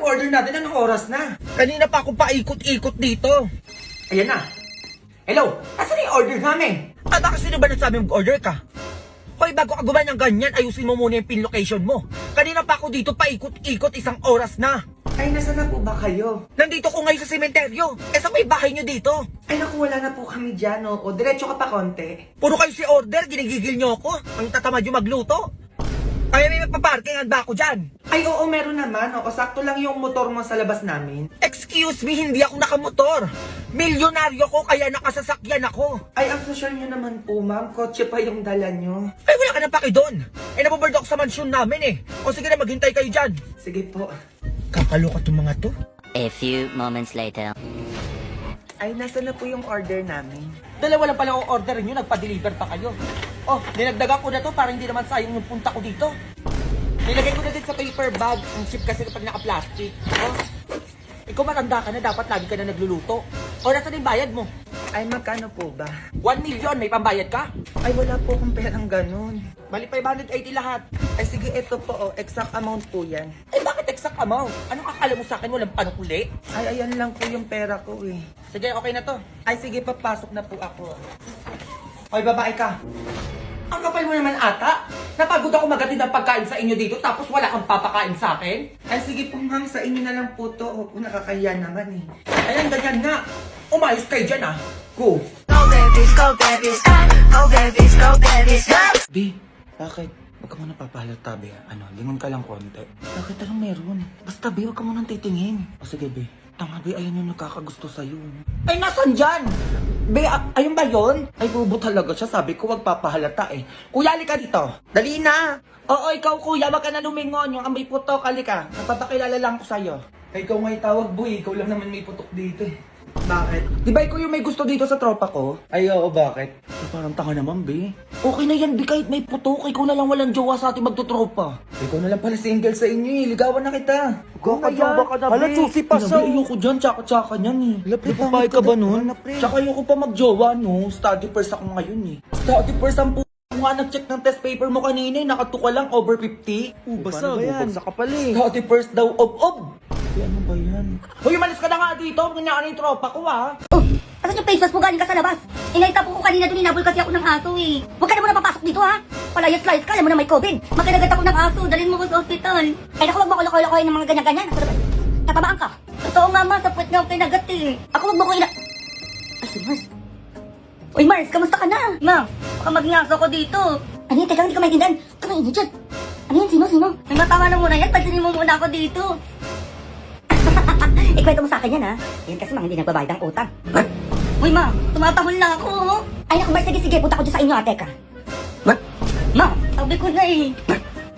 order natin? Anong oras na? Kanina pa ako paikot-ikot dito. Ayan na. Hello, asan yung order namin? Baka sino ba nagsabi mag-order ka? Hoy, bago ka gumawa ng ganyan, ayusin mo muna yung pin location mo. Kanina pa ako dito paikot-ikot, isang oras na. Ay, nasa na po ba kayo? Nandito ko ngayon sa sementeryo. Sa may bahay nyo dito. Ay, naku, wala na po kami dyan, o diretso ka pa konti. Puro kayo si order, ginigigil nyo ako. Ang tatamad yung magluto. Kaya may magpaparkingan ba ako dyan? Ay, oo, meron naman. O, sakto lang yung motor mo sa labas namin. Excuse me, hindi ako nakamotor. Milyonaryo ko, kaya nakasasakyan ako. Ay, ang social nyo naman po, ma'am. Kotse pa yung dala nyo. Ay, wala ka na paki doon. Naboboard ako sa mansyon namin eh. O sige na, maghintay kayo dyan. Sige po. Kakaloka tong mga to. A few moments later. Ay, nasa na po yung order namin? Dalawa lang pala ang order nyo, nagpa-deliver pa kayo. Oh, dinagdagan ko na to para hindi naman sayang yung punta ko dito. Nilagay ko na din sa paper bag. Ang cheap kasi kapag naka-plastic. Oh, ikaw matanda ka na, dapat lagi ka na nagluluto. O, nasa na yung bayad mo? Ay, magkano po ba? 1 million, may pambayad ka? Ay, wala po akong perang ganun. Bali 580 lahat. Ay, sige, ito po, exact amount po yan. Eh, bakit exact amount? Anong akala mo sa akin, walang panukuli? Ay, ayan lang po yung pera ko eh. Sige, okay na to. Ay, sige, papasok na po ako. Hoy, babae ka. Ang kapal mo naman ata. Napagod ako magatid ng pagkain sa inyo dito tapos wala kang papakain sa akin. Ay, sige po, ma'am, sa inyo na lang po to. Opo, nakakahiya naman eh. Ayan, ganyan nga. Umayos kayo dyan ah. Go. Go babies, go babies, go babies, go babies, go. Bi, bakit? Huwag ka muna papahalata, Bi. Lingon ka lang konti. Bakit anong meron? Basta, Bi, huwag ka muna titingin. O sige, Bi. Tama, Bi, ayan yung nagkakagusto sa'yo. Ay, nasan dyan? Be, ayun ba yun? Ay, bubo talaga siya. Sabi ko, huwag papahalata eh. Kuya, halika dito. Dali na. Oo, ikaw kuya, wag ka na lumingon. Yung amoy putok, halika. Napapakilala lang ko sa'yo. Ay, ikaw nga itawag, boy. Ikaw lang naman may putok dito eh. Bakit? Di ba ikaw yung may gusto dito sa tropa ko? Ay, oo, bakit? Ay, parang tanga naman, Bi. Okay na yan, Bi, kahit may putok. Ikaw na lang walang jowa sa ating magtutropa. Ikaw na lang pala single sa inyo eh. Ligawan na kita. Kakajowa ka na, Hala, Bi. chusi pa siya. Bi, ayoko dyan, tsaka-tsaka niyan eh. Lapit, babae ka ba nun? Tsaka ayoko pa magjowa, no? Study first ako ngayon eh. Study first ang nga nag-check ng test paper mo kanina eh. Nakatuka lang, over 50. Basta, bubagsak ka pala eh. Study first daw, ob. Ay, ano ba yan? Hoy, umalis ka na nga dito. Kanyaan yung tropa ko ah. Oh, asan yung face mask mo galing ka sa labas? Inaita po ko kanina doon, inabol kasi ako ng aso eh. Huwag ka na muna papasok dito ha. Palayas-layas ka, alam mo na may COVID. Magkanagat ako ng aso, dalhin mo ko sa ospital. Ay naku, huwag mo kolokoy ng mga ganyan-ganyan. Tatabaan ka. Totoo nga ma, sa puwet nga ako kinagat eh. Ako huwag mo ko Ay, si Mars. Uy Mars, kamusta ka na? Ma, baka magngaso ko dito. Ano yun, teka, hindi ko maintindihan. Kamain niyo dyan. Ano yun, sino? Ay, matama na muna yan, pansinin mo muna ako dito. Ikwento mo sa akin yan ha. Yan kasi mga hindi nagbabayad ng utang. Uy ma, tumatahol na ako. Ay naku, sige, punta ko dyan sa inyo ate ka. Ma, sabi ko na eh.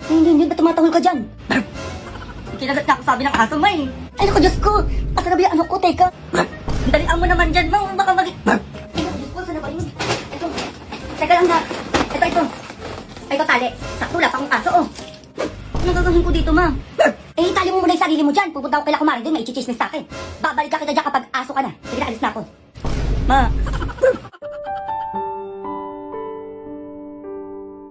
Hindi, ba't tumatahol ka dyan? Kinagat na ako sabi ng aso ma eh. Ay naku, Diyos ko. Asa na ba yung ano ko, teka? Dalian mo naman dyan ma, baka Ay naku, Diyos ko, saan na ba yun? Ito, teka lang na. Ito. Ay, ito tali. Sakto, wala pa akong aso oh. Anong gagawin ko dito ma? Eh, itali mo muna yung sarili mo dyan. Pupunta ako kay Kumarin din, may ichichismis sa akin. Babalik ka kita dyan kapag aso ka na. Sige na, alis na ako. Ma.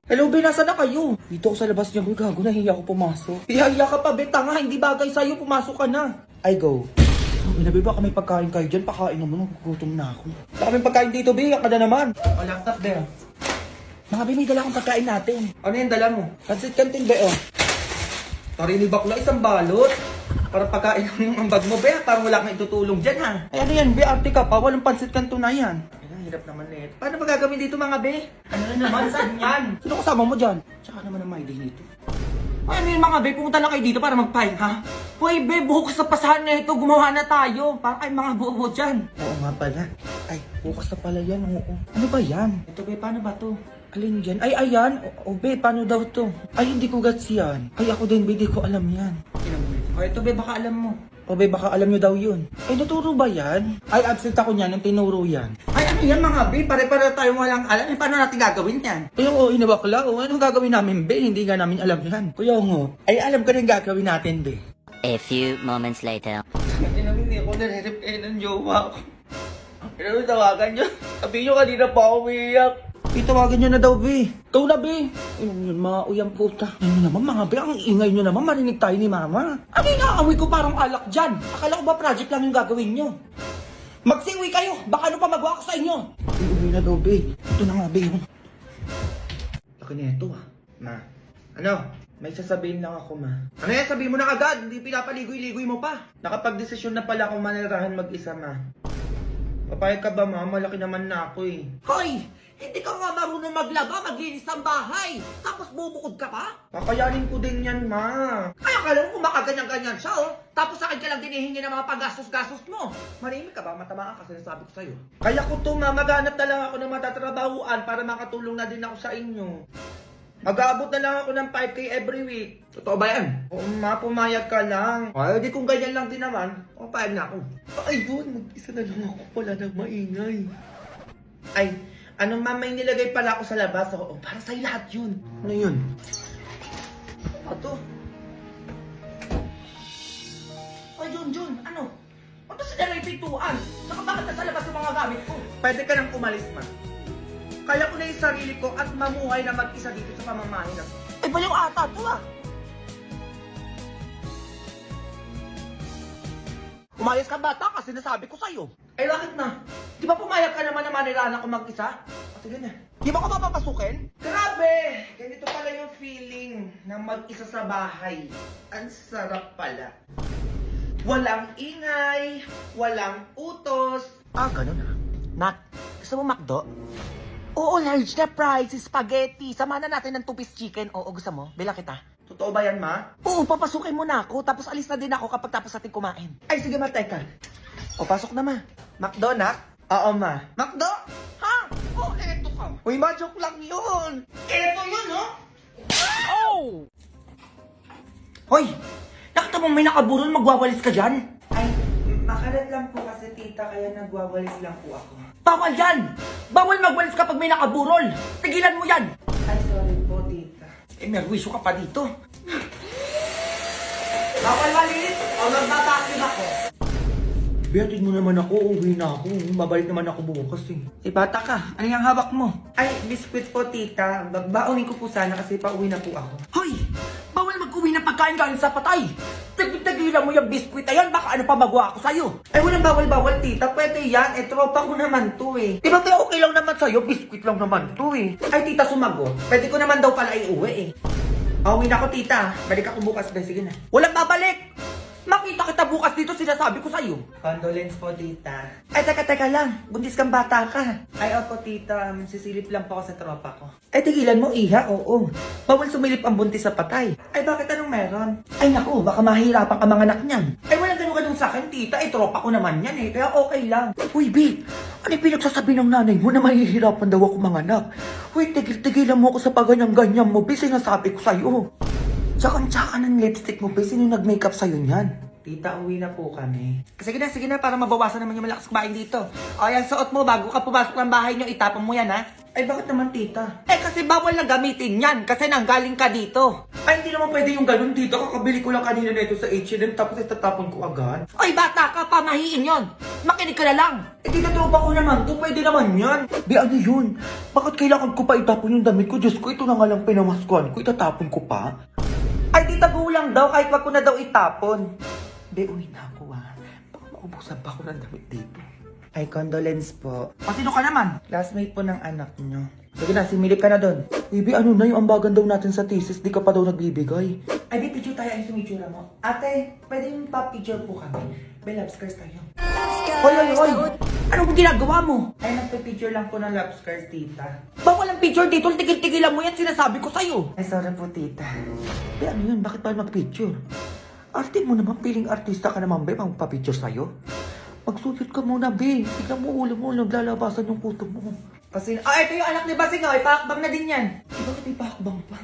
Hello, Be, nasa na kayo? Dito ako sa labas niyo, Be, gago, nahiya ako pumasok. Hiya ka pa, Be, tanga, hindi bagay sa'yo, pumasok ka na. I go. Sabi na, Be, baka may pagkain kayo dyan, pakain naman, nagugutom na ako. Baka may pagkain dito, Be, ka na naman. O, laptop, Be. Mga Be, may dala akong pagkain natin. Ano yung dala mo? Pansit Canton, Be, oh. Tarini bakla, isang balot. Para pagkain lang yung ambag mo, Be. Parang wala kang itutulong dyan, ha? Ay, ano yan, Be, arte ka pa, walang pansit Canton na yan. Ay, ang hirap naman na ito. Paano ba gagawin dito, mga Be? Ano na naman, saan yan? Sino kasama mo dyan? Tsaka naman ang mahilig nito. Ano yun mga Be, pumunta lang kayo dito para magpahinga. Hoy Be, buhok sa pasahan na ito, gumawa na tayo. Parang ay mga buo dyan. Oo nga pala. Ay, bukas na pala yan, oo. Ano ba yan? Ito, Be, paano ba to? Alin dyan? Ay, ayan. O Be, paano daw to? Ay, hindi ko gets yan. Ay, ako din, Be, di ko alam yan. O, ito, Be, baka alam mo. O Be, baka alam nyo daw yun. Ay, naturo ba yan? Ay, absent ako niyan nung tinuro yan. Ay, ano yan, mga Be? Pare-pare tayong walang alam. Eh, paano natin gagawin yan? Ay, oo, inabakla. O, anong gagawin namin, Be? Hindi nga namin alam yan. Kuya ngo. Ay, alam ko rin gagawin natin, Be. A few moments later. Hindi ako nare-reply ng jowa ko. Pero tawagan nyo. Sabi nyo kanina pa ako umiiyak. Itawagan niyo na daw, be. Ikaw na, be. Ano yun, mga uyang puta. Ano naman, mga be, ang ingay niyo naman, marinig tayo ni mama. Ano yung naamoy ko parang alak dyan? Akala ko ba project lang yung gagawin niyo? Magsiuwi kayo, baka ano pa magawa ko sa inyo. Uwi na daw, be. Ito na nga, be. Laki na ito, ah. Ma, ano? May sasabihin lang ako, ma. Ano yan? Sabihin mo na agad. Hindi pinapaligoy-ligoy mo pa. Nakapag-desisyon na pala akong manirahan mag-isa, ma. Papayag ka ba, ma? Malaki naman na ako, eh. Hoy! Hindi ka nga marunong maglaba, maglinis ang bahay. Tapos bubukod ka pa? Kakayanin ko din yan, ma. Kaya kala mo kung makaganyan-ganyan siya, oh. Tapos sa akin ka lang dinihingi ng mga paggastos-gastos mo. Marimi ka ba? Matamaan ka, sinasabi ko sa'yo. Kaya ko to, ma. Maghanap na lang ako ng matatrabahuan para makatulong na din ako sa inyo. Mag-aabot na lang ako ng 5K every week. Totoo ba yan? Oo, ma. Pumayag ka lang. Ay, di kung ganyan lang din naman, payag na ako. Ayun, mag-isa na lang ako. Wala nang maingay. Ay, ano, ma, may nilagay pala ako sa labas. Oo, para sa'yo lahat yun. Ano yun? Ito. Ay, Jun, ano? Ano sa dalawang pintuan? Saka bakit nasa labas yung mga gamit ko? Pwede ka nang umalis, ma. Kaya ko na yung sarili ko at mamuhay na mag-isa dito sa pamamahay na to. Ay, baliw ata to, ah. Umayos ka bata kasi nasabi ko sa'yo. Eh, bakit na? Di ba pumayag ka naman na manirahan ako mag-isa? O, sige na. Di ba ko mapapasukin? Grabe! Ganito pala yung feeling na mag-isa sa bahay. Ang sarap pala. Walang ingay, walang utos. Ah, ganun ah. Nat, gusto mo McDo? Oo, large na fries, spaghetti. Samahan na natin ng 2-piece chicken. Oo, gusto mo? Bila kita. Totoo ba yan, ma? Oo, papasukin mo na ako. Tapos alis na din ako kapag tapos natin kumain. Ay, sige, ma, teka. O, pasok na, ma. McDo, nak? Oo, ma. McDo? Ha? Oh, eto ka. Uy, ma, joke lang yun. Eto yun, no? Oh! Hoy! Nakita mong may nakaburol, magwawalis ka dyan? Ay, makalat lang po kasi, tita, kaya nagwawalis lang po ako. Bawal yan! Bawal magwalis kapag may nakaburol! Tigilan mo yan! Ay, sorry po, tita. Eh, may wisyo ka pa dito. Bawal malinis o magbabakim ako. Bihatid mo naman ako, uwi na ako. Babalik naman ako bukas eh. Eh, bata ka. Ano yung hawak mo? Ay, biskwit po, tita. Babaonin ko po sana kasi pauwi na po ako. Hoy! Bawal mag-uwi ng pagkain galing sa patay! Tagilan mo yung biskwit na yan, baka ano pa magawa ako sa'yo. Ay, walang bawal-bawal, tita. Pwede yan. Eh, tropa ko naman to eh. Di ba tayo okay lang naman sa'yo? Biskwit lang naman to eh. Ay, tita, sumagot. Pwede ko naman daw pala iuwi eh. Pauwi na ako, tita. Balik ako bukas. Sige na. Walang babalik! Makita kita bukas dito, sinasabi ko sa'yo. Condolence po, tita. Ay, teka lang. Buntis kang bata ka. Ay, opo, tita. Sisilip lang po ako sa tropa ko. Ay, tigilan mo, iha. Oo. Bawal sumilip ang buntis sa patay. Ay, bakit anong meron? Ay, naku, baka mahirapan ka mga anak niyan. Ay, walang ganun sa akin, tita. Eh, tropa ko naman yan eh. Kaya okay lang. Uy, B. Ano yung pinagsasabi ng nanay mo na mahihirapan daw ako mga anak? Uy, tigil-tigilan mo ako sa paganyan-ganyan mo, B. Sinasabi ko sa'yo. Tsaka ng lipstick mo, B. Sino nag-makeup sa'yo niyan? Tita, uwi na po kami. Sige na, para mabawasan naman yung malakas kumain dito. O, yan, suot mo bago ka pumasok ng bahay niyo, itapon mo yan, ha? Ay, bakit naman, tita? Eh, kasi bawal na gamitin yan, kasi nanggaling ka dito. Ay, hindi naman pwede yung ganun, tita. Kakabili ko lang kanina nito sa H&M tapos itatapon ko agad. Ay, bata ka, pamahiin yon. Makinig ka na lang. Eh, tita, tropa ko naman to. Pwede naman yan. Be, ano yun? Bakit kailangan ko pa itapon yung damit ko? Diyos ko, ito na nga lang pinamaskuhan ko. Itatapon ko pa? Ay, tita, gulang daw. Kahit wag ko na daw itapon. Be, uwi na ako, ha? Baka maubusan pa ako ng damit dito. Ay, condolence po. O, sino ka naman? Classmate po ng anak nyo. Sige na, similip ka na doon. Baby, ano na yung ambagan daw natin sa thesis? Di ka pa daw nagbibigay. Ay, di, picture tayo ang sumitsura mo. Ate, pwede yung pa-picture po kami. May love scars tayo. Hoy! Ano bang ginagawa mo? Ay, nagpa-picture lang po ng love scars, tita. Bawal ang picture dito. Tigil-tigilan mo yan. Sinasabi ko sa'yo. Ay, sorry po, tita. Be, ano yun? Bakit pa mag-picture? Arte mo naman, piling artista ka naman, be, magpa-picture sa'yo. Magsuyot ka muna, be. Tignan mo ulo mo, naglalabasan yung puto mo. Kasi, ito yung anak ni Basing, oh. Ipahakbang na din yan. Eh, bakit may pakbang pa?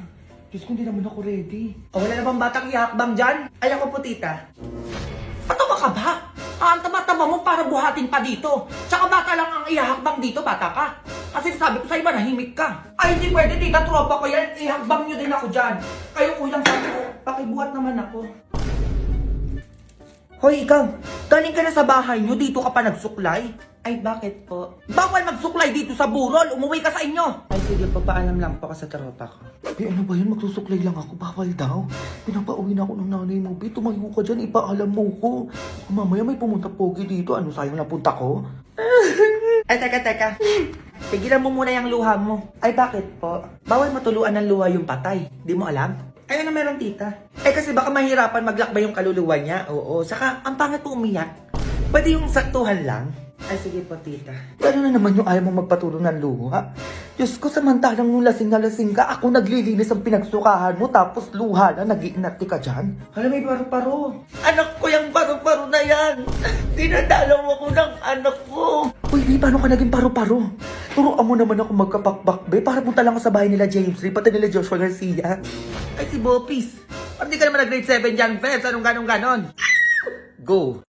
Diyos ko, hindi naman ako ready. O, wala na bang batang ihakbang dyan? Ay, ako po, tita. Patawa ka ba? Ang tama-tama mo para buhatin pa dito. Tsaka bata lang ang ihahakbang dito, bata ka. Kasi sabi ko sa iba, nahimik ka. Ay, hindi pwede, tita. Tropa ko yan. Ihakbang nyo din ako dyan. Kayo kulang sabi ko, pakibuhat naman ako. Hoy, ikaw. Galing ka na sa bahay nyo, dito ka pa nagsuklay. Ay, bakit po? Bawal magsuklay dito sa burol. Umuwi ka sa inyo. Ay, sige, papaalam lang po ako sa tropa ko. Eh, ano ba yun? Magsusuklay lang ako. Bawal daw. Pinapauwi na ako ng nanay mo. Be, tumayo ka dyan. Ipaalam mo ko. Mamaya may pumunta pogi dito. Ano, sayang na punta ko? Ay, teka. Tigilan mo muna yung luha mo. Ay, bakit po? Bawal matuluan ng luha yung patay. Di mo alam? Ay, ano meron, tita? Eh kasi baka mahirapan maglakbay yung kaluluwa niya. Oo. Saka, ang pangit po umiyak. Pwede yung saktuhan lang. Ay, sige po, tita. Ano na naman yung ayaw mong magpaturo ng luha? Diyos ko, samantalang nung lasing na lasing ka, ako naglilinis ang pinagsukahan mo, tapos luha na, nag-iinati ka dyan. Hala, may paro-paro. Anak ko yung paru-paro na yan. Dinadalaw ako ng anak ko. Uy, Be, paano ka naging paro-paro? Turuan mo naman ako magkapakbak, Be. Para punta lang ako sa bahay nila James Lee, pati nila Joshua Garcia. Ay, si Bopis. Parang di ka naman nag-grade 7 dyan, Febs. Anong ganon? Go.